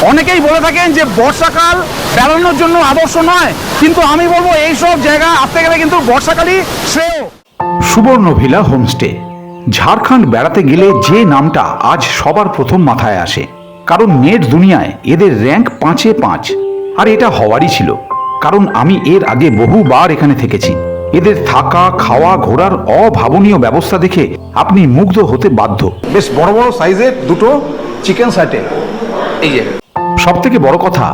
অনেকেই বলে থাকেন যে বর্ষাকাল বেড়ানোর জন্য আদর্শ নয়, কিন্তু আমি বলবো এইসব জায়গা আসতে গেলে কিন্তু বর্ষাকালই শ্রেয়। সুবর্ণভিলা হোমস্টে। ঝাড়খণ্ড বেড়াতে গেলে যে নামটা আজ সবার প্রথম মাথায় আসে, কারণ নেট দুনিয়ায় এদের র্যাঙ্ক 5-এ 5। আর এটা হওয়ারই ছিল, কারণ আমি এর আগে বহুবার এখানে থেকেছি। এদের থাকা, খাওয়া, ঘোরার অভাবনীয় ব্যবস্থা দেখে আপনি মুগ্ধ হতে বাধ্য। বেশ বড় বড় সাইজের দুটো চিকেন সাটে, এই যে সব থেকে বড় কথা,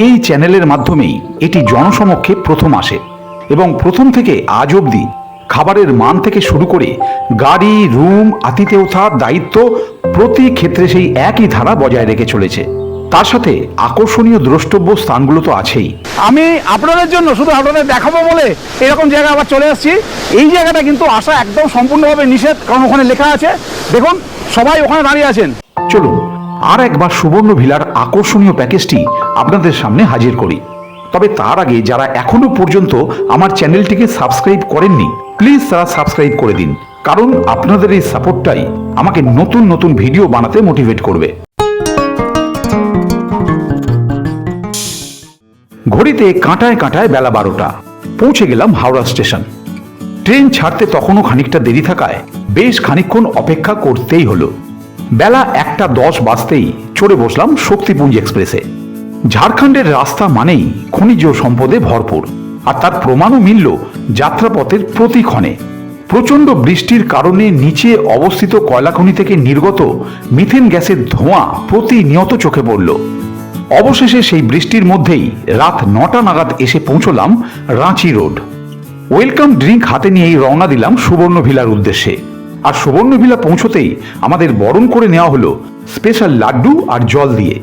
এই চ্যানেলের মাধ্যমেই এটি জনসমক্ষে প্রথম আসে এবং প্রথম থেকে আজ অবধি খাবারের মান থেকে শুরু করে গাড়ি, রুম, আতিথেয়তার দায়িত্ব প্রতি ক্ষেত্রে সেই একই ধারা বজায় রেখে চলেছে। তার সাথে আকর্ষণীয় দ্রষ্টব্য স্থানগুলো তো আছেই। আমি আপনাদের জন্য শুধু আপনাদের দেখাবো বলে এরকম জায়গা আবার চলে আসছি। এই জায়গাটা কিন্তু আসা একদম সম্পূর্ণভাবে নিষেধ, কারণ ওখানে লেখা আছে, দেখুন সবাই ওখানে দাঁড়িয়ে আছেন। চলুন আর একবার সুবর্ণভিলার আকর্ষণীয় প্যাকেজটি আপনাদের সামনে হাজির করি। তবে তার আগে যারা এখনো পর্যন্ত আমার চ্যানেলটিকে সাবস্ক্রাইব করেননি, প্লিজ তারা সাবস্ক্রাইব করে দিন, কারণ আপনাদের এই সাপোর্টটাই আমাকে নতুন নতুন ভিডিও বানাতে মোটিভেট করবে। ঘড়িতে কাঁটায় কাঁটায় বেলা 12টা। পৌঁছে গেলাম হাওড়া স্টেশন। ট্রেন ছাড়তে তখনও খানিকটা দেরি থাকায় বেশ খানিকক্ষণ অপেক্ষা করতেই হলো। বেলা 1:10 বাজতেই চড়ে বসলাম শক্তিপুঞ্জ এক্সপ্রেসে। ঝাড়খণ্ডের রাস্তা মানেই খনিজ সম্পদে ভরপুর, আর তার প্রমাণও মিলল যাত্রাপথের প্রতি ক্ষণে। প্রচণ্ড বৃষ্টির কারণে নিচে অবস্থিত কয়লাখনি থেকে নির্গত মিথেন গ্যাসের ধোঁয়া প্রতিনিয়ত চোখে পড়ল। অবশেষে সেই বৃষ্টির মধ্যেই রাত 9টা নাগাদ এসে পৌঁছলাম রাঁচি রোড। ওয়েলকাম ড্রিঙ্ক হাতে নিয়েই রওনা দিলাম সুবর্ণভিলার উদ্দেশ্যে। আর সুবর্ণভিলা পৌঁছতেই আমাদের বরণ করে নেওয়া হলো স্পেশাল লাড্ডু আর জল দিয়ে।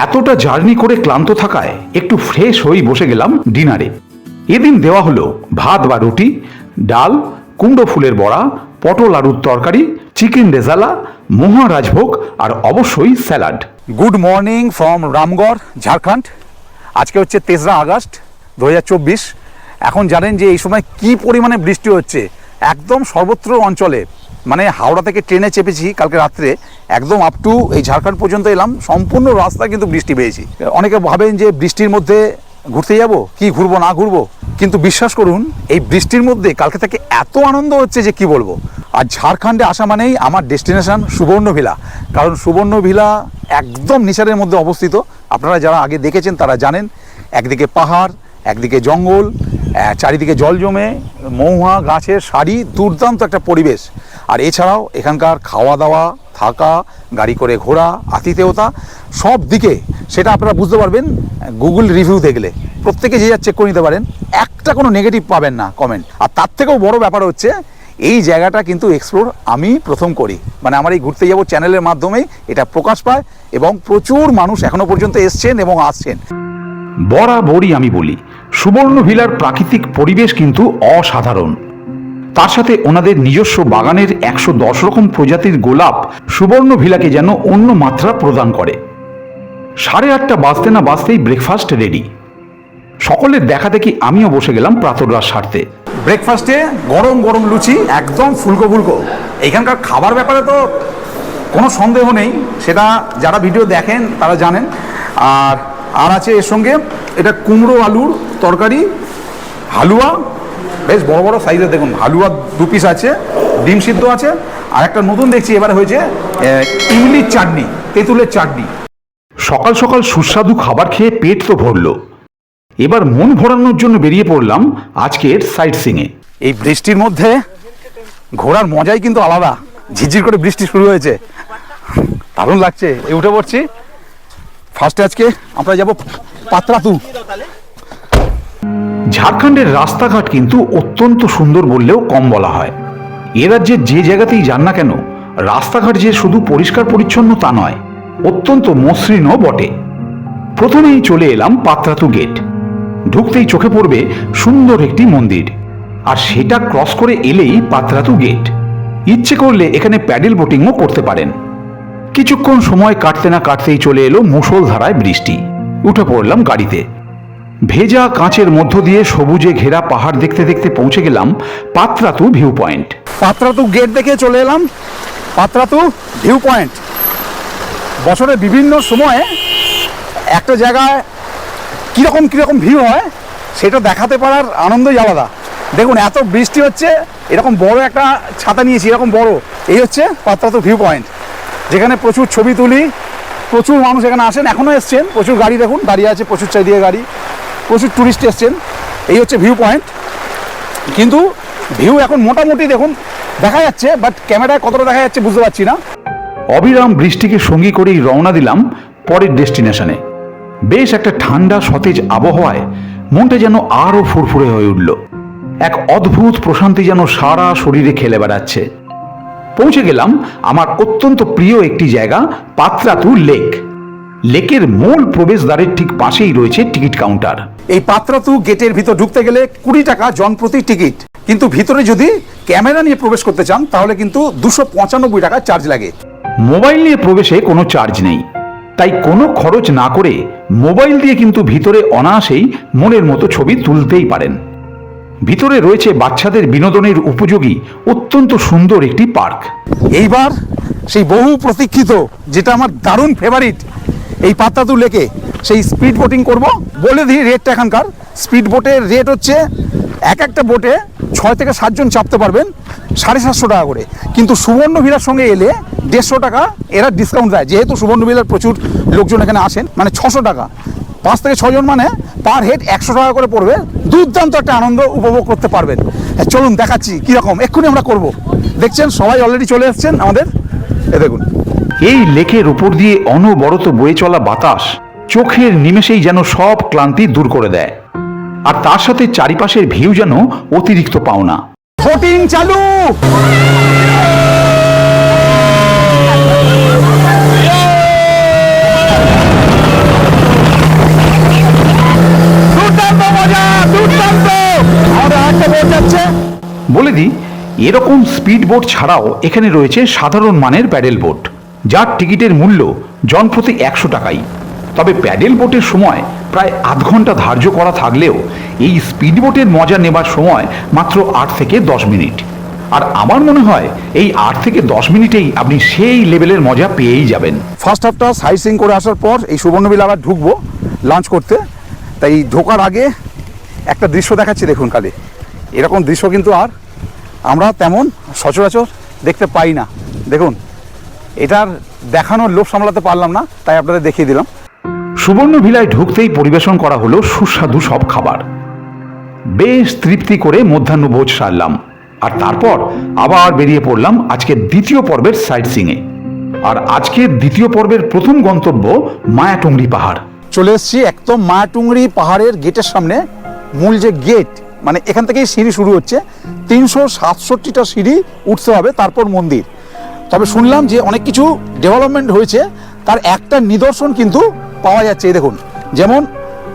এতটা জার্নি করে ক্লান্ত থাকায় একটু ফ্রেশ হয়ে বসে গেলাম ডিনারে। এদিন দেওয়া হলো ভাত বা রুটি, ডাল, কুমড়ো ফুলের বড়া, পটল আলুর তরকারি, চিকেন রেজালা, মহারাজভোগ আর অবশ্যই salad. Good morning from Ramgarh, Jharkhand. আজকে হচ্ছে 3রা আগস্ট 2024। এখন জানেন যে এই সময় কি পরিমাণে বৃষ্টি হচ্ছে একদম সর্বত্র অঞ্চলে। মানে হাওড়া থেকে ট্রেনে চেপেছি কালকে রাত্রে, একদম আপ টু এই ঝাড়খণ্ড পর্যন্ত এলাম, সম্পূর্ণ রাস্তা কিন্তু বৃষ্টি পেয়েছি। অনেকে ভাবেন যে বৃষ্টির মধ্যে ঘুরতে যাব, কি ঘুরবো না ঘুরবো, কিন্তু বিশ্বাস করুন এই বৃষ্টির মধ্যে কালকে থেকে এত আনন্দ হচ্ছে যে কি বলবো। আর ঝাড়খণ্ডে আসা মানেই আমার ডেস্টিনেশন সুবর্ণভিলা, কারণ সুবর্ণভিলা একদম নেচারের মধ্যে অবস্থিত। আপনারা যারা আগে দেখেছেন তারা জানেন, একদিকে পাহাড়, একদিকে জঙ্গল, চারিদিকে জল জমে, মহুয়া গাছের সারি, দুর্দান্ত একটা পরিবেশ। আর এছাড়াও এখানকার খাওয়া দাওয়া, থাকা, গাড়ি করে ঘোরা, আতিথেয়তা সব দিকে সেটা আপনারা বুঝতে পারবেন গুগল রিভিউ দেখলে। প্রত্যেকে যে যা চেক করে নিতে পারেন, একটা কোনো নেগেটিভ পাবেন না কমেন্ট। আর তার থেকেও বড় ব্যাপার হচ্ছে এই জায়গাটা কিন্তু এক্সপ্লোর আমি প্রথম করি, মানে আমার এই ঘুরতে যাব চ্যানেলের মাধ্যমেই এটা প্রকাশ পায় এবং প্রচুর মানুষ এখনো পর্যন্ত এসছেন এবং আসছেন। বরাবরই আমি বলি, সুবর্ণভিলার প্রাকৃতিক পরিবেশ কিন্তু অসাধারণ। তার সাথে ওনাদের নিজস্ব বাগানের 110 রকম প্রজাতির গোলাপ সুবর্ণভিলাকে যেন অন্য মাত্রা প্রদান করে। 8:30 বাজতে না বাজতেই ব্রেকফাস্ট রেডি। সকলের দেখা দেখি আমিও বসে গেলাম প্রাতরাশ সারতে। ব্রেকফাস্টে গরম গরম লুচি, একদম ফুলকো ফুলকো। এইখানকার খাবার ব্যাপারে তো কোনো সন্দেহ নেই, সেটা যারা ভিডিও দেখেন তারা জানেন। আর আছে এর সঙ্গে এটা কুমড়ো আলুর তরকারি, হালুয়া, বেশ বড় বড় সাইজের, দেখুন হালুয়া 2 পিস আছে, ডিম সিদ্ধ আছে, আর একটা নতুন দেখছি এবারে হয়েছে ইমলির চাটনি, তেঁতুলের চাটনি। সকাল সকাল সুস্বাদু খাবার খেয়ে পেট তো ভরল, এবার মন ভরানোর জন্য বেরিয়ে পড়লাম আজকের সাইট সিংয়ে। এই বৃষ্টির মধ্যে ঘোরার মজাই কিন্তু আলাদা। ঝিরঝির করে বৃষ্টি শুরু হয়েছে, দারুণ লাগছে। এই উঠে পড়ছি। ফার্স্টে আজকে আমরা যাব পাত্রাতু। ঝাড়খণ্ডের রাস্তাঘাট কিন্তু অত্যন্ত সুন্দর বললেও কম বলা হয়। এ রাজ্যের যে জায়গাতেই যান না কেন, রাস্তাঘাট যে শুধু পরিষ্কার পরিচ্ছন্ন তা নয়, অত্যন্ত মসৃণও বটে। প্রথমেই চলে এলাম পাত্রাতু গেট। ঢুকতেই চোখে পড়বে সুন্দর একটি মন্দির, আর সেটা ক্রস করে এলেই পাত্রাতু গেট। ইচ্ছে করলে এখানে প্যাডেল বোটিংও করতে পারেন। কিছুক্ষণ সময় কাটতে না কাটতেই চলে এলো মুষলধারায় বৃষ্টি। উঠে পড়লাম গাড়িতে। ভেজা কাঁচের মধ্য দিয়ে সবুজে ঘেরা পাহাড় দেখতে দেখতে পৌঁছে গেলাম Patratu view point. Patratu gate দেখে চলে এলাম পাত্রাতু ভিউ পয়েন্ট। বছরের বিভিন্ন সময়ে একটা জায়গায় কীরকম কীরকম ভিউ হয় সেটা দেখাতে পারার আনন্দই আলাদা। দেখুন এত বৃষ্টি হচ্ছে, এরকম বড় একটা ছাতা নিয়েছি, এরকম বড়। এই হচ্ছে পাত্রাতু ভিউ পয়েন্ট, যেখানে প্রচুর ছবি তুলি, প্রচুর মানুষ এখানে আসেন, এখনও এসছেন, প্রচুর গাড়ি দেখুন দাঁড়িয়ে আছে, প্রচুর চারিদিকে গাড়ি, প্রচুর ট্যুরিস্ট এসছেন। এই হচ্ছে ভিউ পয়েন্ট। কিন্তু ভিউ এখন মোটামুটি দেখুন দেখা যাচ্ছে, বাট ক্যামেরায় কতটা দেখা যাচ্ছে বুঝতে পারছি না। অবিরাম বৃষ্টিকে সঙ্গী করেই রওনা দিলাম পরের ডেস্টিনেশনে। বেশ একটা ঠান্ডা সতেজ আবহাওয়ায় মনটা যেন আরও ফুরফুরে হয়ে উঠল। এক অদ্ভুত প্রশান্তি যেন সারা শরীরে খেলে বেড়াচ্ছে। পৌঁছে গেলাম আমার অত্যন্ত প্রিয় একটি জায়গা, পাত্রাতু লেক। লেকের মূল প্রবেশদ্বারের ঠিক পাশেই রয়েছে টিকিট কাউন্টার। এই পাত্রাতু গেটের ভিতর ঢুকতে গেলে 20 টাকা জনপ্রতি টিকিট, কিন্তু ভিতরে যদি ক্যামেরা নিয়ে প্রবেশ করতে চান তাহলে কিন্তু 295 টাকা চার্জ লাগে। মোবাইল নিয়ে প্রবেশে কোনো চার্জ নেই, তাই কোনো খরচ না করে মোবাইল দিয়ে কিন্তু ভিতরে অনায়াসেই মনের মতো ছবি তুলতেই পারেন। ভিতরে রয়েছে বাচ্চাদের বিনোদনের উপযোগী অত্যন্ত সুন্দর একটি পার্ক। এইবার সেই বহু প্রতীক্ষিত, যেটা আমার দারুণ ফেভারিট, এই পাত্রাতু লেকে সেই স্পিড বোটিং করব। বলে দিই রেটটা এখানকার। স্পিড বোটের রেট হচ্ছে এক একটা বোটে 6 থেকে 7 জন চাপতে পারবেন, 750 টাকা করে। কিন্তু সুবর্ণভিলার সঙ্গে এলে 150 টাকা এরা ডিসকাউন্ট দেয়, যেহেতু সুবর্ণভিলার প্রচুর লোকজন এখানে আসেন, মানে 600 টাকা। 5 থেকে 6 জন মানে পার হেড 100 টাকা করে পড়বে। দুর্দান্ত একটা আনন্দ উপভোগ করতে পারবেন। চলুন দেখাচ্ছি কীরকম, এক্ষুনি আমরা করব। দেখছেন সবাই অলরেডি চলে এসছেন আমাদের, এ দেখুন। এই লেকের উপর দিয়ে অনবরত বয়ে চলা বাতাস চোখের নিমেষেই যেন সব ক্লান্তি দূর করে দেয়, আর তার সাথে চারিপাশের ভিউ যেন অতিরিক্ত পাওনা। বোটিং চালু। দুর্দান্ত মজা, দুর্দান্ত। আমাদের একটা বোট যাচ্ছে। বলে দিই, এরকম স্পিড বোট ছাড়াও এখানে রয়েছে সাধারণ মানের প্যাডেল বোট, যার টিকিটের মূল্য জনপ্রতি 100 টাকাই। তবে প্যাডেল বোটের সময় প্রায় আধ ঘন্টা ধার্য করা থাকলেও এই স্পিড বোটের মজা নেবার সময় মাত্র 8 থেকে 10 মিনিট। আর আমার মনে হয় এই 8 থেকে 10 মিনিটেই আপনি সেই লেভেলের মজা পেয়েই যাবেন। ফার্স্ট হাফটা সাইট সিইং করে আসার পর এই সুবর্ণবিল আবার ঢুকবো লাঞ্চ করতে। তাই ঢোকার আগে একটা দৃশ্য দেখাচ্ছি, দেখুন খালি। এরকম দৃশ্য কিন্তু আর আমরা তেমন সচরাচর দেখতে পাই না। দেখুন, এটার দেখানোর লোভ সামলাতে পারলাম না, তাই আপনাদের দেখিয়ে দিলাম। সুবর্ণভিলায় ঢুকতেই পরিবেশন করা হলো সুস্বাদু সব খাবার। বেশ তৃপ্তি করে মধ্যাহ্নভোজ সারলাম, আর তারপর আবার বেরিয়ে পড়লাম আজকের দ্বিতীয় পর্বের সাইট সিইংয়ে। আর আজকের দ্বিতীয় পর্বের প্রথম গন্তব্য মায়াটুংরি পাহাড়। চলে এসেছি একদম মায়াটুংরি পাহাড়ের গেটের সামনে। মূল যে গেট, মানে এখান থেকেই সিঁড়ি শুরু হচ্ছে। 367টা সিঁড়ি উঠতে হবে, তারপর মন্দির। তবে শুনলাম যে অনেক কিছু ডেভেলপমেন্ট হয়েছে, তার একটা নিদর্শন কিন্তু পাওয়া যাচ্ছে। এই দেখুন, যেমন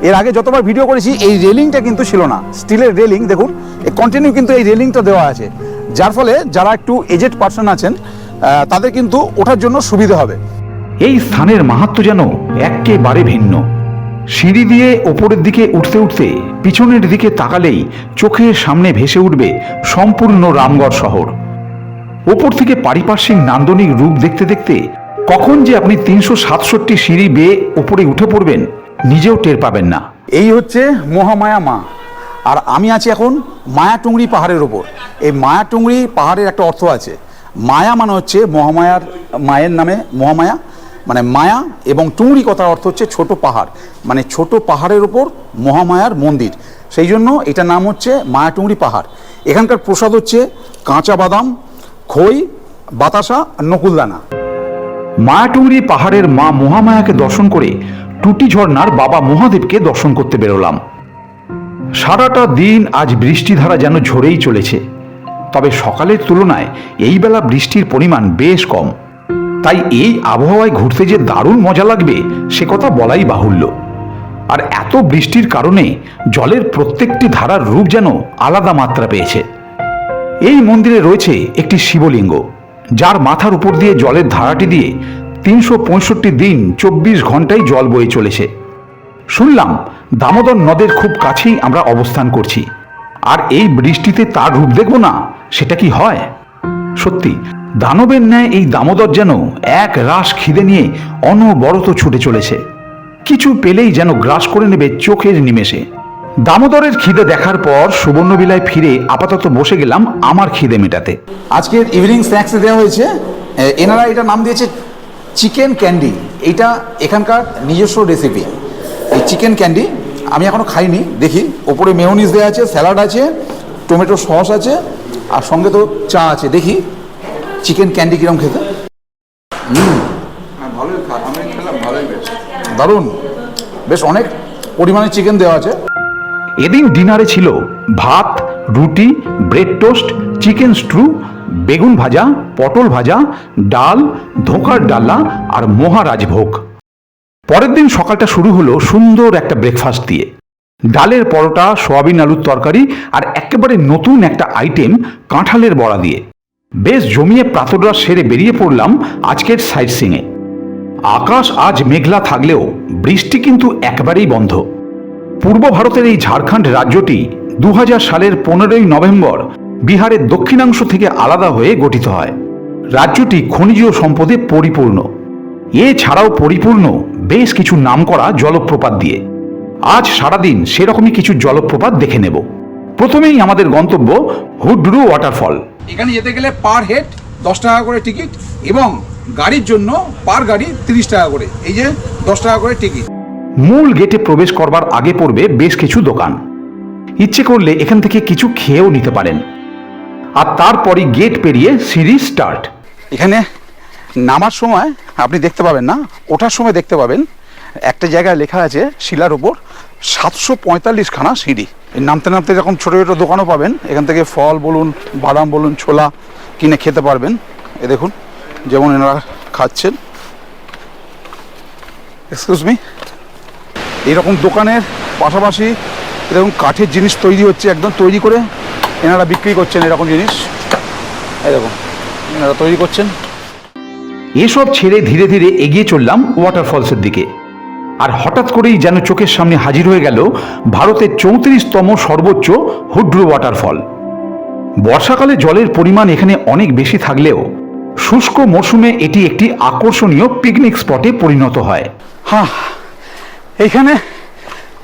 এর আগে যতবার ভিডিও করেছি এই রেলিংটা কিন্তু ছিল না, স্টিলের রেলিং। দেখুন কন্টিনিউ কিন্তু এই রেলিংটা দেওয়া আছে, যার ফলে যারা একটু এজেড পার্সন আছেন তাদের কিন্তু ওঠার জন্য সুবিধা হবে। এই স্থানের মাহাত্ম্য যেন একেবারে ভিন্ন। সিঁড়ি দিয়ে ওপরের দিকে উঠতে উঠতে পিছনের দিকে তাকালেই চোখের সামনে ভেসে উঠবে সম্পূর্ণ রামগড় শহর। ওপর থেকে পারিপার্শ্বিক নান্দনিক রূপ দেখতে দেখতে কখন যে আপনি 367 সিঁড়ি বেয়ে ওপরে উঠে পড়বেন নিজেও টের পাবেন না। এই হচ্ছে মহামায়া মা, আর আমি আছি এখন মায়াটুংরি পাহাড়ের ওপর। এই মায়াটুংরি পাহাড়ের একটা অর্থ আছে। মায়া মানে হচ্ছে মহামায়ার, মায়ের নামে মহামায়া, মানে মায়া, এবং টুংরি কথার অর্থ হচ্ছে ছোট পাহাড়, মানে ছোট পাহাড়ের ওপর মহামায়ার মন্দির। সেই জন্য এটার নাম হচ্ছে মায়াটুংরি পাহাড়। এখানকার প্রসাদ হচ্ছে কাঁচা বাদাম, খই, বাতাসা আর নকুলদানা। মায়াটুংরি পাহাড়ের মা মহামায়াকে দর্শন করে টুটি ঝর্ণার বাবা মহাদেবকে দর্শন করতে বেরোলাম। সারাটা দিন আজ বৃষ্টিধারা যেন ঝরেই চলেছে, তবে সকালের তুলনায় এই বেলা বৃষ্টির পরিমাণ বেশ কম। তাই এই আবহাওয়ায় ঘুরতে যে দারুণ মজা লাগবে সে কথা বলাই বাহুল্য। আর এত বৃষ্টির কারণে জলের প্রত্যেকটি ধারার রূপ যেন আলাদা মাত্রা পেয়েছে। এই মন্দিরে রয়েছে একটি শিবলিঙ্গ, যার মাথার উপর দিয়ে জলের ধারাটি দিয়ে 365 দিন 24 ঘন্টায় জল বয়ে চলেছে। শুনলাম দামোদর নদের খুব কাছেই আমরা অবস্থান করছি, আর এই বৃষ্টিতে তার রূপ দেখব না, সেটা কি হয়? সত্যি দানবের ন্যায় এই দামোদর যেন এক রাশ খিদে নিয়ে অনবরত ছুটে চলেছে। কিছু পেলেই যেন গ্রাস করে নেবে চোখের নিমেষে। দামোদরের খিদে দেখার পর সুবর্ণবিলায় ফিরে আপাতত বসে গেলাম আমার খিদে মেটাতে। আজকের ইভিনিং স্ন্যাক্সে দেওয়া হয়েছে, এনারা এটা নাম দিয়েছে চিকেন ক্যান্ডি। এইটা এখানকার নিজস্ব রেসিপি, এই চিকেন ক্যান্ডি। আমি এখনও খাইনি, দেখি। ওপরে মেয়োনিজ দেওয়া আছে, স্যালাড আছে, টমেটো সস আছে, আর সঙ্গে তো চা আছে। দেখি চিকেন ক্যান্ডি কীরকম খেতে। ভালোই আমি খেলাম, ভালোই, বেশ দারুণ, বেশ অনেক পরিমাণে চিকেন দেওয়া আছে। এদিন ডিনারে ছিল ভাত, রুটি, ব্রেড টোস্ট, চিকেন স্ট্রু, বেগুন ভাজা, পটল ভাজা, ডাল, ধোকার ডালা আর মহারাজভোগ। পরের দিন সকালটা শুরু হলো সুন্দর একটা ব্রেকফাস্ট দিয়ে। ডালের পরোটা, সোয়াবিন আলুর তরকারি আর একেবারে নতুন একটা আইটেম কাঁঠালের বড়া দিয়ে বেশ জমিয়ে প্রাতরাশ সেরে বেরিয়ে পড়লাম আজকের সাইট সিংয়ে। আকাশ আজ মেঘলা থাকলেও বৃষ্টি কিন্তু একেবারেই বন্ধ। পূর্ব ভারতের এই ঝাড়খণ্ড রাজ্যটি 2000 সালের 15ই নভেম্বর বিহারের দক্ষিণাংশ থেকে আলাদা হয়ে গঠিত হয়। রাজ্যটি খনিজ সম্পদে পরিপূর্ণ। এছাড়াও পরিপূর্ণ বেশ কিছু নামকরা জলপ্রপাত দিয়ে। আজ সারাদিন সেরকমই কিছু জলপ্রপাত দেখে নেব। প্রথমেই আমাদের গন্তব্য হুড্রু ওয়াটারফল। এখানে যেতে গেলে পার হেড 10 টাকা করে টিকিট, এবং গাড়ির জন্য পার গাড়ি 30 টাকা করে। এই যে 10 টাকা করে টিকিট। মূল গেটে প্রবেশ করবার আগে পড়বে বেশ কিছু দোকান। ইচ্ছে করলে এখান থেকে কিছু খেয়েও নিতে পারেন। আর তারপরই গেট পেরিয়ে সিঁড়ি স্টার্ট। এখানে নামার সময় আপনি দেখতে পাবেন না, ওঠার সময় দেখতে পাবেন একটা জায়গায় লেখা আছে শিলার ওপর 745 খানা সিঁড়ি। নামতে নামতে এরকম ছোটো ছোটো দোকানও পাবেন। এখান থেকে ফল বলুন, বাদাম বলুন, ছোলা কিনে খেতে পারবেন। এ দেখুন যেমন এনারা খাচ্ছেন। এক্সকিউজ মি, এইরকম দোকানের পাশাপাশি এরকম কাঠের জিনিস তৈরি হচ্ছে, একদম তৈরি করে এনারা বিক্রি করছেন এরকম জিনিস। এই দেখুন এনারা তৈরি করছেন। এসব ছেড়ে ধীরে ধীরে এগিয়ে চললাম ওয়াটারফলসের দিকে। আর হঠাৎ করেই যেন চোখের সামনে হাজির হয়ে গেল ভারতের 34তম সর্বোচ্চ হুড্রু ওয়াটারফল। বর্ষাকালে জলের পরিমাণ এখানে অনেক বেশি থাকলেও শুষ্ক মরশুমে এটি একটি আকর্ষণীয় পিকনিক স্পটে পরিণত হয়। হ্যাঁ, এইখানে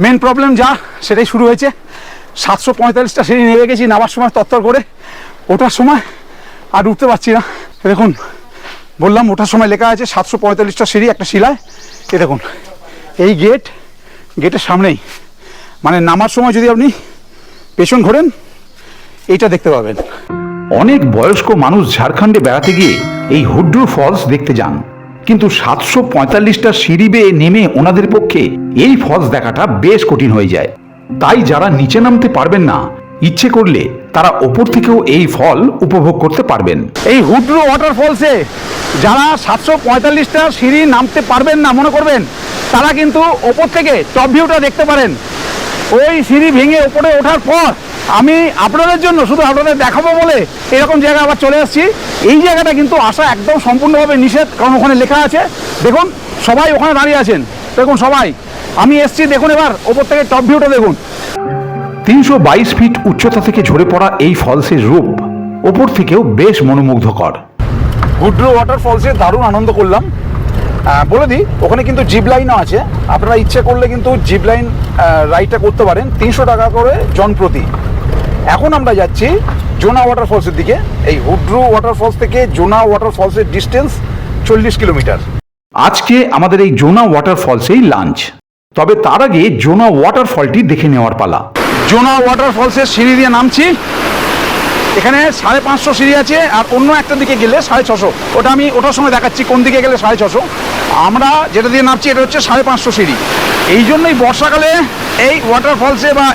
মেন প্রবলেম যা সেটাই শুরু হয়েছে। 745টা সিঁড়ি নেমে গেছি, নামার সময় তত্তর করে, ওঠার সময় আর উঠতে পারছি না। দেখুন বললাম ওঠার সময় লেখা আছে 745টা সিঁড়ি একটা শিলায়। এ দেখুন এই গেটের সামনেই, মানে নামার সময় যদি আপনি পেছন ঘোরেন এইটা দেখতে পাবেন। অনেক বয়স্ক মানুষ ঝাড়খণ্ডে বেড়াতে গিয়ে এই হুড্রু ফলস দেখতে যান, কিন্তু 745টা সিঁড়ি বেয়ে নেমে ওনাদের পক্ষে এই ফলস দেখাটা বেশ কঠিন হয়ে যায়। তাই যারা নিচে নামতে পারবেন না, ইচ্ছে করলে তারা ওপর থেকেও এই ফল উপভোগ করতে পারবেন। এই হুড্রু ওয়াটারফলসে যারা 745টা সিঁড়ি নামতে পারবেন না মনে করবেন, তারা কিন্তু ওপর থেকে টপ ভিউটা দেখতে পারেন। ওই সিঁড়ি ভেঙে ওপরে ওঠার পর আমি আপনাদের জন্য শুধু আপনাদের দেখাবো বলে এরকম জায়গা আবার চলে আসছি। এই জায়গাটা কিন্তু আসা একদম সম্পূর্ণভাবে নিষেধ, কারণ ওখানে লেখা আছে। দেখুন সবাই ওখানে দাঁড়িয়ে আছেন, দেখুন সবাই। আমি এসছি, দেখুন এবার ওপর থেকে টপ ভিউটা দেখুন। 322 ফিট উচ্চতা থেকে ঝরে পড়া এই ফলসের রূপ ওপর থেকেও বেশ মনোমুগ্ধকর। হুড্রু ওয়াটারফলসে দারুণ আনন্দ করলাম। বলে দিই ওখানে কিন্তু জিপ লাইনও আছে। আপনারা ইচ্ছে করলে কিন্তু জিপ লাইন রাইডটা করতে পারেন, 300 টাকা করে জন প্রতি। এখন আমরা যাচ্ছি জোনা ওয়াটারফলসের দিকে। এই হুড্রু ওয়াটারফলস থেকে জোনা ওয়াটারফলসের ডিস্টেন্স 40 কিলোমিটার। আজকে আমাদের এই জোনা ওয়াটারফলসেই লাঞ্চ। তবে তার আগে জোনা ওয়াটারফলটি দেখে নেওয়ার পালা। জোনা ওয়াটারফলসের সিঁড়ি দিয়ে নামছি। এখানে 550 সিঁড়ি আছে, আর অন্য একটা দিকে গেলে 650। ওটা আমি ওঠার সময় দেখাচ্ছি কোন দিকে গেলে 650। আমরা যেটা দিয়ে নামছি এটা হচ্ছে 550 সিঁড়ি। এই জন্যই বর্ষাকালে এই ওয়াটারফলসে বা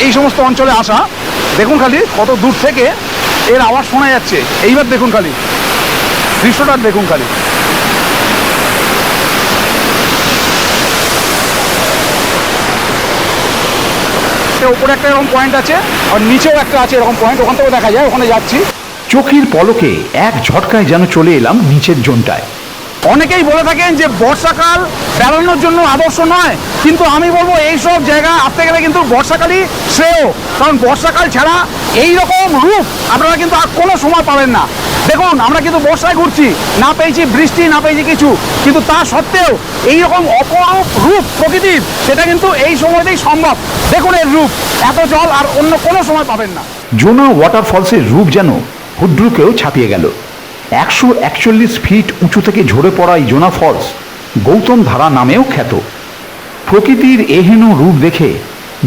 এই সমস্ত অঞ্চলে আসা। দেখুন খালি কত দূর থেকে এর আওয়াজ শোনা যাচ্ছে। এইবার দেখুন খালি দৃশ্যটা, দেখুন খালি। উপরে একটা এরকম পয়েন্ট আছে, আর নিচেও একটা আছে এরকম পয়েন্ট, ওখান থেকেও দেখা যায়। ওখানে যাচ্ছি। চোখের পলকে এক ঝটকায় যেন চলে এলাম নিচের জোনটায়। অনেকেই বলে থাকেন যে বর্ষাকাল বেড়ানোর জন্য আদর্শ নয়, কিন্তু আমি বলবো এইসব জায়গা আসতে গেলে কিন্তু বর্ষাকালই শ্রেয়। কারণ বর্ষাকাল ছাড়া এই রকম রূপ আপনারা কিন্তু আর কোনো সময় পাবেন না। দেখুন আমরা কিন্তু বর্ষায় ঘুরছি, না পেয়েছি বৃষ্টি, না পেয়েছি কিছু, কিন্তু তা সত্ত্বেও এইরকম অপরূপ রূপ প্রকৃতির সেটা কিন্তু এই সময়তেই সম্ভব। দেখুন এর রূপ, এত জল আর অন্য কোনো সময় পাবেন না। জোনা ওয়াটারফলসের রূপ যেন হুড্রুকেও ছাপিয়ে গেল। 141 ফিট উঁচু থেকে ঝরে পড়া এই জোনা ফলস গৌতম ধারা নামেও খ্যাত। প্রকৃতির এহেন রূপ দেখে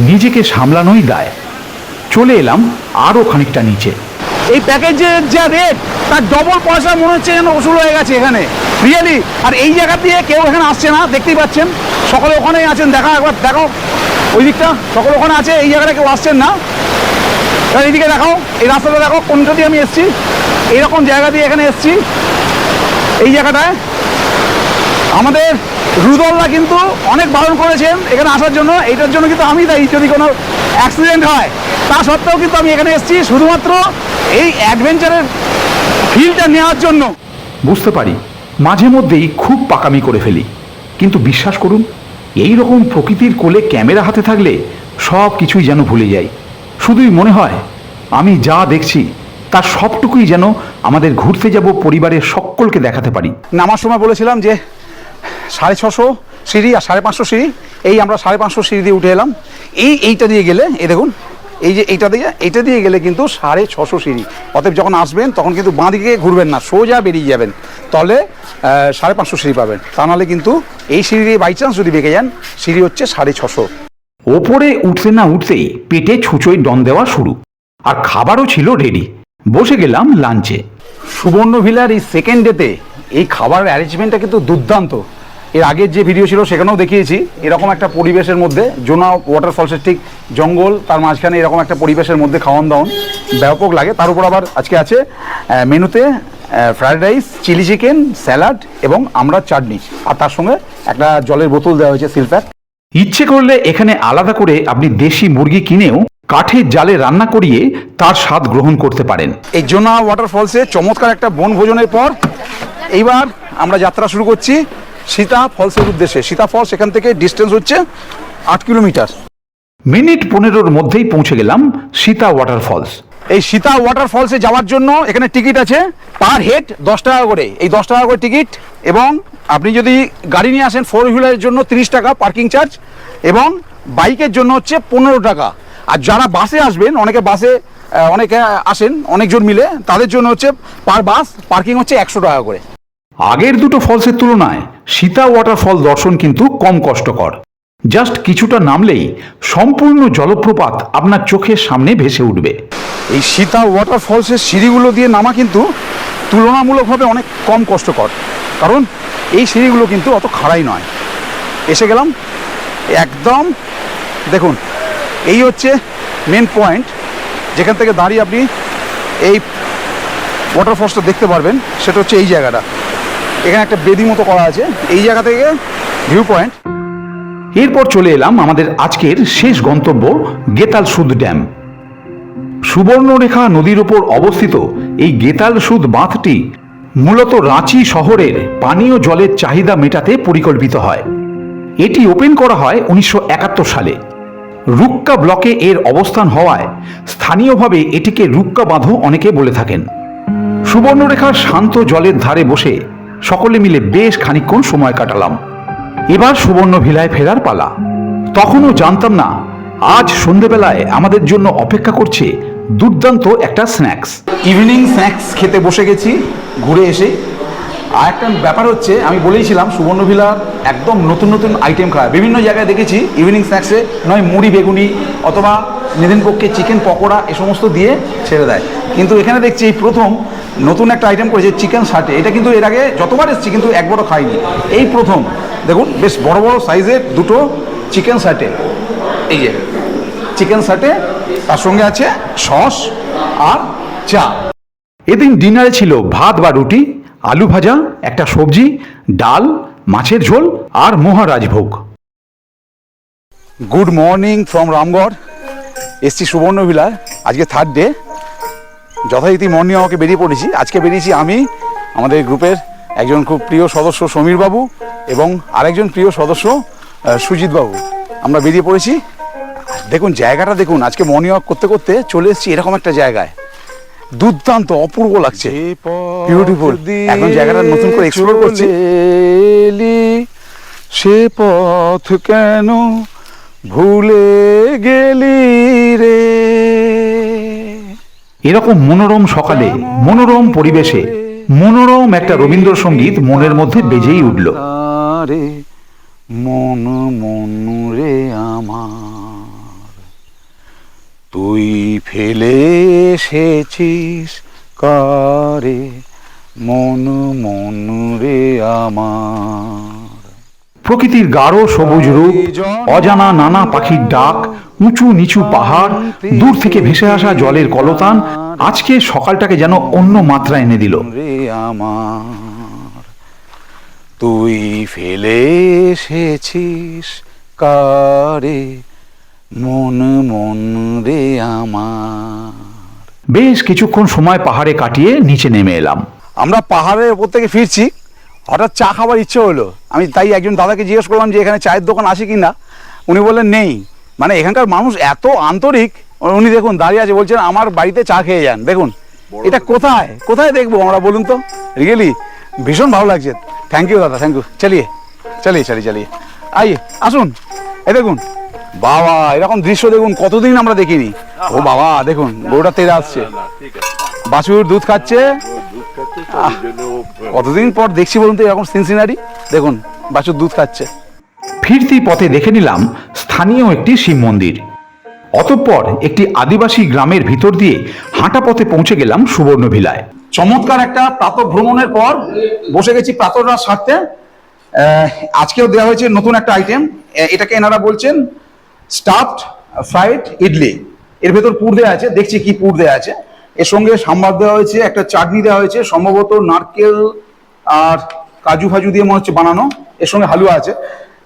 নিজেকে সামলানোই দায়। চলে এলাম আরও খানিকটা নিচে। এই প্যাকেজের যা রেট তার ডবল পয়সা মনে হচ্ছে যেন ওষুধ হয়ে গেছে এখানে, রিয়েলি। আর এই জায়গা দিয়ে কেউ এখানে আসছে না, দেখতেই পাচ্ছেন সকলে ওখানেই আছেন। একবার দেখো ওই দিকটা, সকলে ওখানে আছে, এই জায়গাটা কেউ আসছেন না। এবার এইদিকে দেখাও, এই রাস্তাটা দেখো কোনটা দিয়ে আমি এসেছি, এইরকম জায়গা দিয়ে এখানে এসেছি। এই জায়গাটায় আমাদের রুদলরা কিন্তু অনেক বারণ করেছেন এখানে আসার জন্য, এইটার জন্য কিন্তু আমি দায়ী যদি কোনো অ্যাক্সিডেন্ট হয়। তা সত্ত্বেও কিন্তু আমি এখানে এসেছি শুধুমাত্র এই অ্যাডভেঞ্চারের ফিলটা নেওয়ার জন্য। বুঝতে পারি মাঝে মধ্যেই খুব পাকামি করে ফেলি, কিন্তু বিশ্বাস করুন এই রকম প্রকৃতির কোলে ক্যামেরা হাতে থাকলে সব কিছুই যেন ভুলে যাই। শুধুই মনে হয় আমি যা দেখছি তার সবটুকুই যেন আমাদের ঘুরতে যাব পরিবারের সকলকে দেখাতে পারি। নামার সময় বলেছিলাম যে 650 সিঁড়ি আর 550 সিঁড়ি, এই আমরা 550 সিঁড়ি দিয়ে উঠে এলাম। এইটা দিয়ে গেলে, এই দেখুন এই যে এইটা দিয়ে গেলে কিন্তু 650 সিঁড়ি। অতএব যখন আসবেন তখন কিন্তু বাঁ দিকে ঘুরবেন না, সোজা বেরিয়ে যাবেন, তাহলে 550 সিঁড়ি পাবেন। তা নাহলে কিন্তু এই সিঁড়ি দিয়ে বাই চান্স যদি বেঁকে যান, সিঁড়ি হচ্ছে 650। ওপরে উঠতে না উঠতেই পেটে ছুঁচোয় ডন দেওয়া শুরু, আর খাবারও ছিল রেডি। বসে গেলাম লাঞ্চে। সুবর্ণভিলার এই সেকেন্ড ডেতে এই খাবারের অ্যারেঞ্জমেন্টটা কিন্তু দুর্দান্ত। এর আগের যে ভিডিও ছিল সেখানেও দেখিয়েছি এরকম একটা পরিবেশের মধ্যে, জোনা ওয়াটারফলসের ঠিক জঙ্গল, তার মাঝখানে এরকম একটা পরিবেশের মধ্যে খাওয়ান দাওয়ান ব্যাপক লাগে। তার উপর আবার আজকে আছে মেনুতে fried rice, chilli chicken, salad এবং আমরা চাটনি, আর তার সঙ্গে একটা জলের বোতল দেওয়া হয়েছে সিলপ্যাক। ইচ্ছে করলে এখানে আলাদা করে আপনি দেশি মুরগি কিনেও কাঠের জালে রান্না করিয়ে তার স্বাদ গ্রহণ করতে পারেন। এই জোনা ওয়াটারফলসে চমৎকার একটা বনভোজনের পর এইবার আমরা যাত্রা শুরু করছি সীতা ফলসের উদ্দেশ্যে। সীতা ফলস এখান থেকে ডিস্টেন্স হচ্ছে 8 কিলোমিটার। মিনিট 15-র মধ্যেই পৌঁছে গেলাম সীতা ওয়াটারফলস। এই সীতা ওয়াটারফলসে যাওয়ার জন্য এখানে টিকিট আছে পার হেড 10 টাকা করে। এই 10 টাকা করে টিকিট, এবং আপনি যদি গাড়ি নিয়ে আসেন 4 হুইলারের জন্য 30 টাকা পার্কিং চার্জ, এবং বাইকের জন্য হচ্ছে 15 টাকা। আর যারা বাসে আসবেন, অনেকে আসেন অনেকজন মিলে, তাদের জন্য হচ্ছে পার বাস পার্কিং হচ্ছে 100 টাকা করে। আগের দুটো ফলসের তুলনায় সীতা ওয়াটারফল দর্শন কিন্তু কম কষ্টকর। জাস্ট কিছুটা নামলেই সম্পূর্ণ জলপ্রপাত আপনার চোখের সামনে ভেসে উঠবে। এই সীতা ওয়াটারফলসের সিঁড়িগুলো দিয়ে নামা কিন্তু তুলনামূলকভাবে অনেক কম কষ্টকর, কারণ এই সিঁড়িগুলো কিন্তু অত খাড়াই নয়। এসে গেলাম একদম, দেখুন এই হচ্ছে মেন পয়েন্ট, যেখান থেকে দাঁড়িয়ে আপনি এই ওয়াটারফলসটা দেখতে পারবেন। সেটা হচ্ছে এই জায়গাটা, এখানে একটা বেদি মতো করা আছে, এই জায়গা থেকে ভিউ পয়েন্ট। এরপর চলে এলাম আমাদের আজকের শেষ গন্তব্য গেতাল সুদ ড্যাম। সুবর্ণরেখা নদীর ওপর অবস্থিত এই গেতাল সুদ বাঁধটি মূলত রাঁচি শহরের পানীয় জলের চাহিদা মেটাতে পরিকল্পিত হয়। এটি ওপেন করা হয় 1971 সালে। রুক্কা ব্লকে এর অবস্থান হওয়ায় স্থানীয়ভাবে এটিকে রুক্কা বাঁধও অনেকে বলে থাকেন। সুবর্ণরেখার শান্ত জলের ধারে বসে সকলে মিলে বেশ খানিকক্ষণ সময় কাটালাম। এবার সুবর্ণভিলায় ফেরার পালা। তখনও জানতাম না আজ সন্ধেবেলায় আমাদের জন্য অপেক্ষা করছে দুর্দান্ত একটা স্ন্যাক্স। ইভিনিং স্ন্যাক্স খেতে বসে গেছি ঘুরে এসে। আর একটা ব্যাপার হচ্ছে, আমি বলেইছিলাম সুবর্ণভিলার একদম নতুন নতুন আইটেম খায়। বিভিন্ন জায়গায় দেখেছি ইভিনিং স্ন্যাক্সে নয় মুড়ি বেগুনি অথবা নিদিনপক্ষে চিকেন পকোড়া এ সমস্ত দিয়ে ছেড়ে দেয়, কিন্তু এখানে দেখছি এই প্রথম নতুন একটা আইটেম করেছে চিকেন সাটে। এটা কিন্তু এর আগে যতবার এসেছি কিন্তু একবারও খাইনি, এই প্রথম। দেখুন বেশ বড় বড় সাইজের দুটো চিকেন সাটে, এই যে চিকেন সাটে, তার সঙ্গে আছে সস আর চা। এদিন ডিনারে ছিল ভাত বা রুটি, আলু ভাজা, একটা সবজি, ডাল, মাছের ঝোল আর মহারাজভোগ। Good morning from Ramgarh. এসছি সুবর্ণভিলায়, আজকে 3rd ডে। যথারীতি মর্নিং আমাকে বেরিয়ে পড়েছি। আজকে বেরিয়েছি আমি, আমাদের গ্রুপের একজন খুব প্রিয় সদস্য সমীর বাবু এবং আরেকজন প্রিয় সদস্য সুজিত বাবু। আমরা বেরিয়ে পড়েছি। দেখুন জায়গাটা দেখুন, আজকে মর্নিং ওয়াক করতে করতে চলে এসেছি এরকম একটা জায়গায়, দুর্দান্ত অপূর্ব লাগছে, বিউটিফুল। এখন জায়গাটা নতুন করে এক্সপ্লোর করছি। সে পথ কেন ভুলে গেলি রে। এরকম মনোরম সকালে, মনোরম পরিবেশে, মনোরম একটা রবীন্দ্রসঙ্গীত মনের মধ্যে বেজেই উঠল। মন মন রে আমার, তুই ফেলে এসেছিস কারে, মন মন রে আমার। প্রকৃতির গাঢ় সবুজ রূপ, অজানা নানা পাখির ডাক, উঁচু নিচু পাহাড়, দূর থেকে ভেসে আসা জলের কলতান আজকে সকালটাকে যেন অন্য মাত্রা এনে দিল। রে আমার, তুই ফেলে এসেছিস কারে, মন মন রে আমার। বেশ কিছুক্ষণ সময় পাহাড়ে কাটিয়ে নিচে নেমে এলাম। আমরা পাহাড়ের উপর থেকে ফিরছি, হঠাৎ চা খাবার ইচ্ছে হলো। আমি তাই একজন দাদাকে জিজ্ঞেস করলাম যে এখানে চায়ের দোকান আছে কি না। উনি বললেন নেই। মানে এখানকার মানুষ এত আন্তরিক, উনি দেখুন দাঁড়িয়ে আছে, বলছেন আমার বাড়িতে চা খেয়ে যান। দেখুন এটা কোথায় কোথায় দেখবো আমরা, বলুন তো। রিয়েলি ভীষণ ভালো লাগছে। থ্যাংক ইউ দাদা, থ্যাংক ইউ। চালিয়ে চালিয়ে চালিয়ে চালিয়ে আইয়ে আসুন। এই দেখুন বাবা, এরকম দৃশ্য দেখুন কতদিন আমরা দেখিনি। ও বাবা দেখুন গরুটা তেড়ে আসছে, বাছুর দুধ খাচ্ছে। কতদিন পর দেখছি বলুন তো এরকম সিনসিনারি। দেখুন বাছুর দুধ খাচ্ছে। ফিরতি পথে দেখে নিলাম স্থানীয় একটি শিব মন্দির। অতঃপর একটি আদিবাসী গ্রামের ভিতর দিয়ে হাঁটা পথে পৌঁছে গেলাম সুবর্ণভিলায়। চমৎকার একটা প্রাতঃ ভ্রমণের পর বসে গেছি প্রাতঃরাশ সারতে। আজকেও দেওয়া হয়েছে নতুন একটা আইটেম, এটাকে এনারা বলছেন স্টাফড ফ্রাইড ইডলি। এর ভেতর পুর দেওয়া আছে, দেখছি কি পুর দেওয়া আছে। এর সঙ্গে সাম্বার দেওয়া হয়েছে, একটা চাটনি দেওয়া হয়েছে, সম্ভবত নারকেল আর কাজু ফাজু দিয়ে মনে হচ্ছে বানানো। এর সঙ্গে হালুয়া আছে।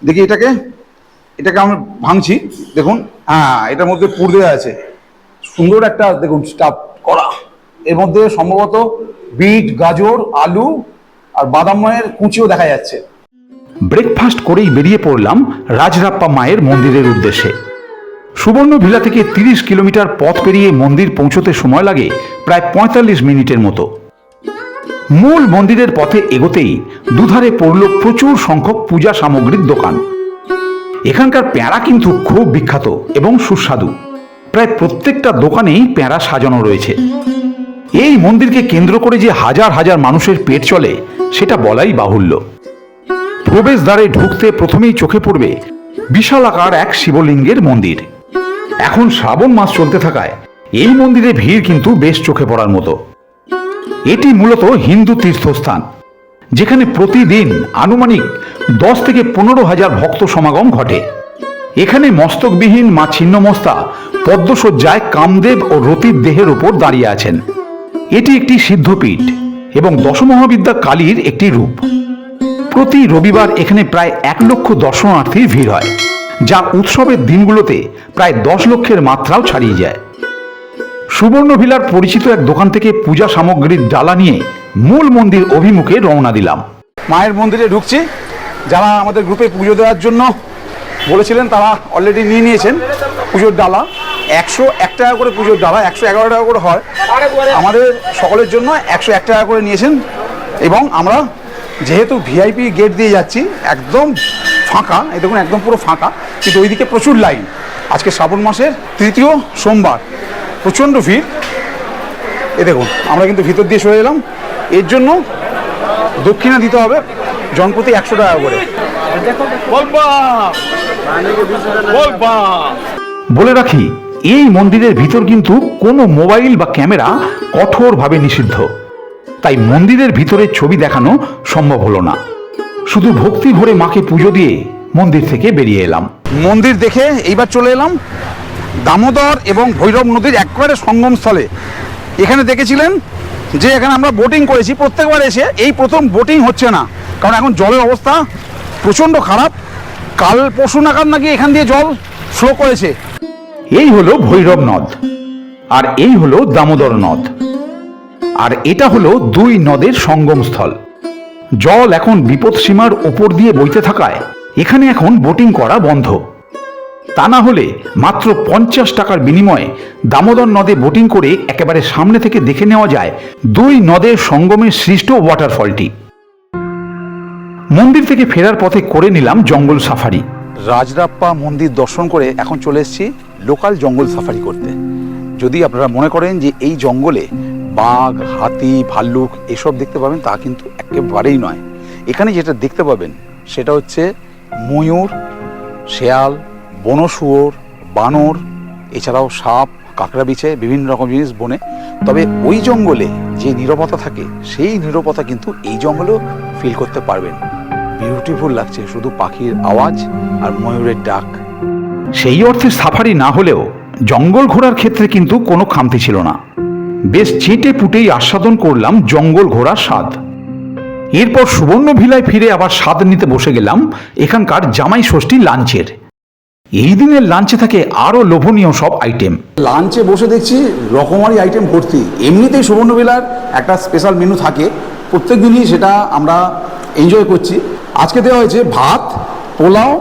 দেখি এটাকে আমরা ভাঙছি। দেখুন হ্যাঁ, এটার মধ্যে পুর দেওয়া আছে, সুন্দর একটা দেখুন স্টাফ করা। এর মধ্যে সম্ভবত বিট, গাজর, আলু আর বাদামের কুচিও দেখা যাচ্ছে। ব্রেকফাস্ট করেই বেরিয়ে পড়লাম রাজরাপ্পা মায়ের মন্দিরের উদ্দেশ্যে। সুবর্ণভিলা থেকে 30 কিলোমিটার পথ পেরিয়ে মন্দির পৌঁছতে সময় লাগে প্রায় 45 মিনিটের মতো। মূল মন্দিরের পথে এগোতেই দুধারে পড়ল প্রচুর সংখ্যক পূজা সামগ্রীর দোকান। এখানকার প্যাঁড়া কিন্তু খুব বিখ্যাত এবং সুস্বাদু। প্রায় প্রত্যেকটা দোকানেই প্যাঁড়া সাজানো রয়েছে। এই মন্দিরকে কেন্দ্র করে যে হাজার হাজার মানুষের পেট চলে সেটা বলাই বাহুল্য। প্রবেশদ্বারে ঢুকতে প্রথমেই চোখে পড়বে বিশালাকার এক শিবলিঙ্গের মন্দির। এখন শ্রাবণ মাস চলতে থাকায় এই মন্দিরে ভিড় কিন্তু বেশ চোখে পড়ার মতো। এটি মূলত হিন্দু তীর্থস্থান, যেখানে প্রতিদিন আনুমানিক 10 থেকে 15,000 ভক্ত সমাগম ঘটে। এখানে মস্তকবিহীন মা ছিন্নমস্তা পদ্মসজ্জায় কামদেব ও রতির দেহের উপর দাঁড়িয়ে আছেন। এটি একটি সিদ্ধপীঠ এবং দশমহাবিদ্যা কালীর একটি রূপ। প্রতি রবিবার এখানে প্রায় 1 লক্ষ দর্শনার্থীর ভিড় হয়, যা উৎসবের দিনগুলোতে প্রায় 10 লক্ষের মাত্রাও ছাড়িয়ে যায়। সুবর্ণভিলার পরিচিত এক দোকান থেকে পূজা সামগ্রীর ডালা নিয়ে মূল মন্দির অভিমুখে রওনা দিলাম। মায়ের মন্দিরে ঢুকছি। যারা আমাদের গ্রুপে পুজো দেওয়ার জন্য বলেছিলেন তারা অলরেডি নিয়ে নিয়েছেন পুজোর ডালা। 101 টাকা করে পুজোর ডালা, 111 টাকা করে হয়। আমাদের সকলের জন্য 101 টাকা করে নিয়েছেন। এবং আমরা যেহেতু ভিআইপি গেট দিয়ে যাচ্ছি, একদম ফাঁকা, এই দেখুন একদম পুরো ফাঁকা, কিন্তু ওইদিকে প্রচুর লাইন। আজকে শ্রাবণ মাসের 3য় সোমবার, প্রচণ্ড ভিড়। এ দেখুন আমরা কিন্তু ভিতর দিয়ে সরে এলাম। এর জন্য দক্ষিণা দিতে হবে জনপ্রতি 100 টাকা করে। বলে রাখি, এই মন্দিরের ভিতর কিন্তু কোনো মোবাইল বা ক্যামেরা কঠোরভাবে নিষিদ্ধ। তাই মন্দিরের ভিতরে ছবি দেখানো সম্ভব হলো না। শুধু ভক্তি ভরে মাকে পুজো দিয়ে মন্দির থেকে বেরিয়ে এলাম। মন্দির দেখে এইবার চলে এলাম দামোদর এবং ভৈরব নদীর একবারে সঙ্গমস্থলে। এখানে দেখেছিলেন যে এখানে আমরা বোটিং করেছি, প্রত্যেকবার এসে এই প্রথম বোটিং হচ্ছে না, কারণ এখন জলের অবস্থা প্রচণ্ড খারাপ। কাল পরশু নাগাদ নাকি এখান দিয়ে জল ফ্লো করেছে। এই হলো ভৈরব নদ, আর এই হলো দামোদর নদ, আর এটা হলো দুই নদের সঙ্গমস্থল। জল এখন বিপদসীমার ওপর দিয়ে বইতে থাকায় এখানে এখন বোটিং করা বন্ধ। তা না হলে মাত্র 50 টাকার বিনিময়ে দামোদর নদে বোটিং করে একেবারে সামনে থেকে দেখে নেওয়া যায় দুই নদের সঙ্গমে সৃষ্ট ওয়াটারফলটি। মন্দির থেকে ফেরার পথে করে নিলাম জঙ্গল সাফারি। রাজরাপ্পা মন্দির দর্শন করে এখন চলে এসেছি লোকাল জঙ্গল সাফারি করতে। যদি আপনারা মনে করেন যে এই জঙ্গলে বাঘ, হাতি, ভাল্লুক এসব দেখতে পাবেন, তা কিন্তু একেবারেই নয়। এখানে যেটা দেখতে পাবেন সেটা হচ্ছে ময়ূর, শেয়াল, বনশুয়োর, বানর, এছাড়াও সাপ, কাঁকড়া বিছে, বিভিন্ন রকম জিনিস বনে। তবে ওই জঙ্গলে যে নীরবতা থাকে সেই নীরবতা কিন্তু এই জঙ্গলেও ফিল করতে পারবেন। বিউটিফুল লাগছে, শুধু পাখির আওয়াজ আর ময়ূরের ডাক। সেই অর্থে সাফারি না হলেও জঙ্গল ঘোরার ক্ষেত্রে কিন্তু কোনো খামতি ছিল না। বেশ চেটে পুটেই আস্বাদন করলাম জঙ্গল ঘোরার স্বাদ। এরপর সুবর্ণভিলায় ফিরে আবার স্বাদ নিতে বসে গেলাম এখানকার জামাই ষষ্ঠী লাঞ্চের। এই দিনের লাঞ্চে থাকে আরও লোভনীয় সব আইটেম। লাঞ্চে বসে দেখছি রকমারি আইটেম ভর্তি। এমনিতেই সুবর্ণবিলার একটা স্পেশাল মেনু থাকে, প্রত্যেক দিনই সেটা আমরা এনজয় করছি। আজকে দেওয়া হয়েছে ভাত, পোলাও,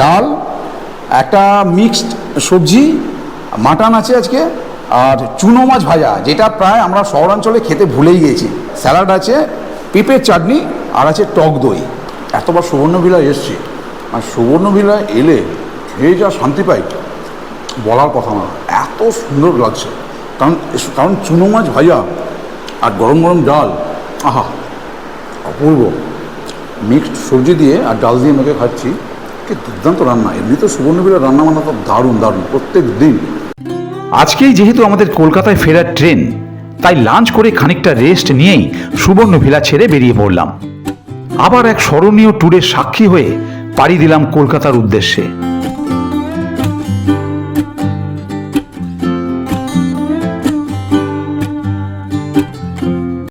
ডাল, একটা মিক্সড সবজি, মাটন আছে আজকে, আর চুনো মাছ ভাজা, যেটা প্রায় আমরা শহরাঞ্চলে খেতে ভুলেই গিয়েছি। স্যালাড আছে, পেঁপের চাটনি, আর আছে টক দই। এতবার সুবর্ণবিলায় এসছি, আর সুবর্ণবিলায় এলে খেয়ে যা শান্তি পাই বলার কথা না, এত সুন্দর লাগছে। কারণ চুনো মাছ ভাজা আর গরম গরম ডাল, আহা অপূর্ব। মিক্সড সবজি দিয়ে আর ডাল দিয়ে মেখে খাচ্ছি, কি দুর্দান্ত রান্না। এমনিতে সুবর্ণবিলার রান্না বান্না তো দারুণ দারুণ প্রত্যেক দিন। আজকেই যেহেতু আমাদের কলকাতায় ফেরার ট্রেন, তাই লাঞ্চ করে খানিকটা রেস্ট নিয়েই সুবর্ণভিলা ছেড়ে বেরিয়ে পড়লাম। আবার এক স্মরণীয় ট্যুরের সাক্ষী হয়ে পাড়ি দিলাম কলকাতার উদ্দেশ্যে।